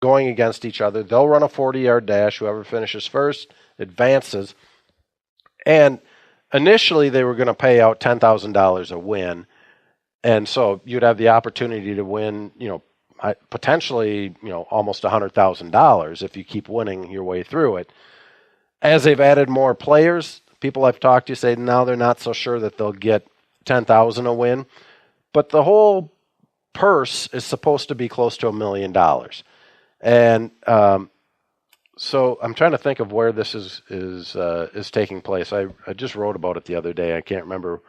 going against each other. They'll run a 40-yard dash. Whoever finishes first advances. And initially, they were going to pay out $10,000 a win. And so you'd have the opportunity to win, potentially, almost $100,000 if you keep winning your way through it. As they've added more players, people I've talked to say now they're not so sure that they'll get $10,000 a win. But the whole purse is supposed to be close to $1 million. And so I'm trying to think of where this is taking place. I just wrote about it the other day. I can't remember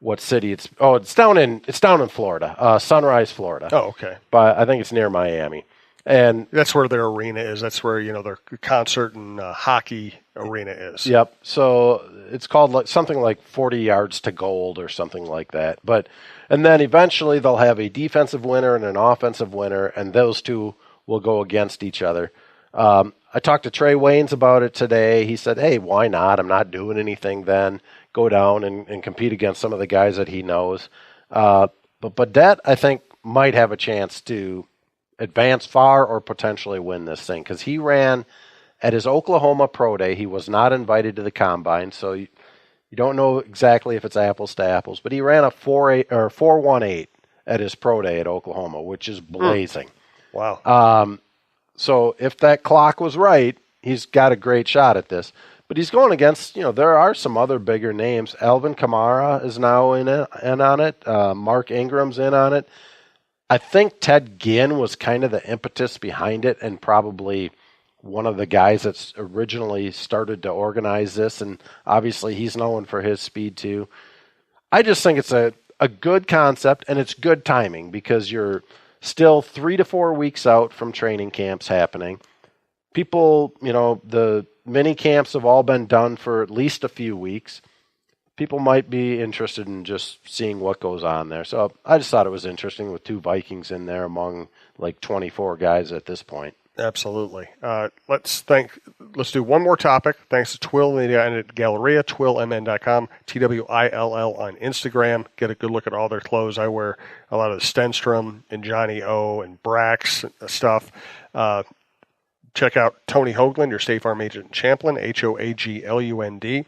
what city it's. Oh, it's down in Florida, Sunrise, Florida. Oh, okay. But I think it's near Miami, and that's where their arena is. That's where their concert and hockey arena is. Yep. So it's called something like 40 yards to gold or something like that. And then eventually they'll have a defensive winner and an offensive winner, and those two will go against each other. I talked to Trey Waynes about it today. He said, hey, why not? I'm not doing anything then. Go down and compete against some of the guys that he knows. But Badette, I think, might have a chance to advance far or potentially win this thing because he ran at his Oklahoma Pro Day. He was not invited to the Combine, so you don't know exactly if it's apples to apples, but he ran a 4.18 at his Pro Day at Oklahoma, which is blazing. Wow. So if that clock was right, he's got a great shot at this. But he's going against, there are some other bigger names. Alvin Kamara is now in on it. Mark Ingram's in on it. I think Ted Ginn was kind of the impetus behind it and probably one of the guys that's originally started to organize this. And obviously he's known for his speed too. I just think it's a good concept and it's good timing because you're still 3 to 4 weeks out from training camps happening. People, the mini camps have all been done for at least a few weeks. People might be interested in just seeing what goes on there. So I just thought it was interesting with 2 Vikings in there among 24 guys at this point. Absolutely. Let's do one more topic. Thanks to Twill Media and at Galleria, twillmn.com, TWILL on Instagram. Get a good look at all their clothes. I wear a lot of the Stenstrom and Johnny O and Brax stuff. Check out Tony Hoaglund, your State Farm agent in Champlin, Hoaglund.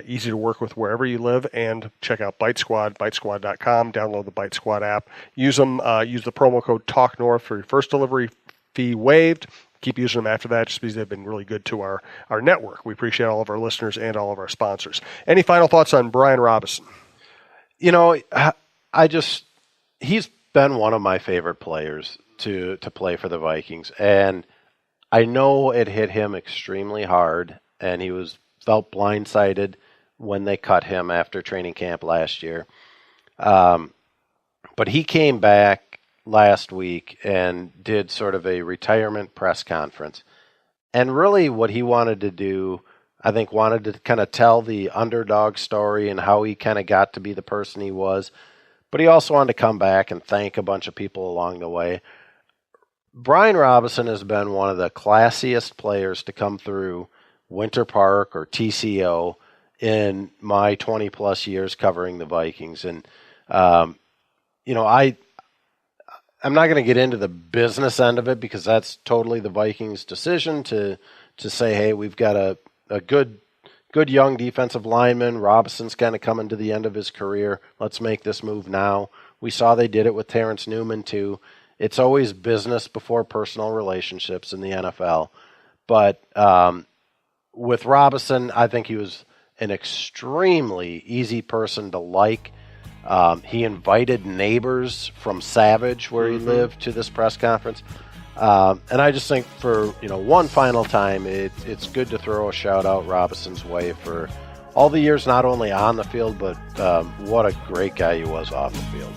Easy to work with wherever you live. And check out Bite Squad, bitesquad.com. Download the Bite Squad app. Use the promo code TALKNORTH for your first delivery fee waived. Keep using them after that just because they've been really good to our network. We appreciate all of our listeners and all of our sponsors. Any final thoughts on Brian Robison? He's been one of my favorite players to play for the Vikings. And I know it hit him extremely hard, and he felt blindsided when they cut him after training camp last year. But he came back last week and did sort of a retirement press conference. And really what he wanted to do, I think wanted to kind of tell the underdog story and how he kind of got to be the person he was. But he also wanted to come back and thank a bunch of people along the way. Brian Robison has been one of the classiest players to come through Winter Park or TCO in my 20-plus years covering the Vikings. And, I'm not going to get into the business end of it because that's totally the Vikings' decision to say, hey, we've got a good young defensive lineman. Robison's kind of coming to the end of his career. Let's make this move now. We saw they did it with Terrence Newman too. It's always business before personal relationships in the NFL. But with Robison, I think he was an extremely easy person to like. He invited neighbors from Savage, where he lived, to this press conference. And I just think for, one final time, it's good to throw a shout-out Robison's way for all the years not only on the field, but what a great guy he was off the field.